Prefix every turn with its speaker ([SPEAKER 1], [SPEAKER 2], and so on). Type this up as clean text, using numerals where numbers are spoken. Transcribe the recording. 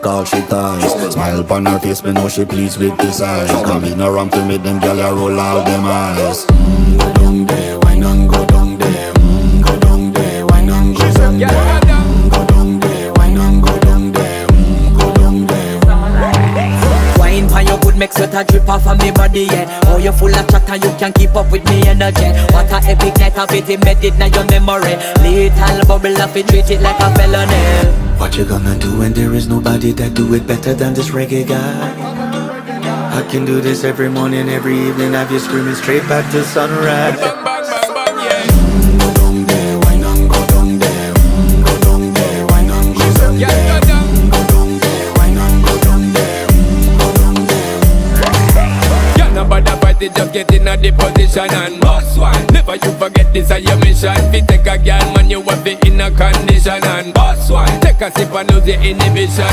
[SPEAKER 1] all she ties. Smile upon her face, me know she pleased with this eyes. Come in around to make them gyal a roll out them eyes. Go down there, why not go down there? Go down there, why not go down there? Go down there, why not go down there? Go down there.
[SPEAKER 2] Wine for your good make sweat a drip off of me body, yeah. Oh, you full of chatter, you can keep up with me energy. What a epic night of it, embedded in your memory. Little bubble of it, treat it like a felony.
[SPEAKER 1] What you gonna do when there is nobody that do it better than this reggae guy? I can do this every morning, every evening, have you screaming straight back to sunrise. Go down there, why not go down there? Go down there, why not go down there? Go down there, why not go down there? Go down there.
[SPEAKER 3] Yeah, no bother fight it, just get in a the position and boss one. Never you forget this is your mission. Fi take a girl, man, you have it in a condition and boss one. Take a sip and lose your inhibition.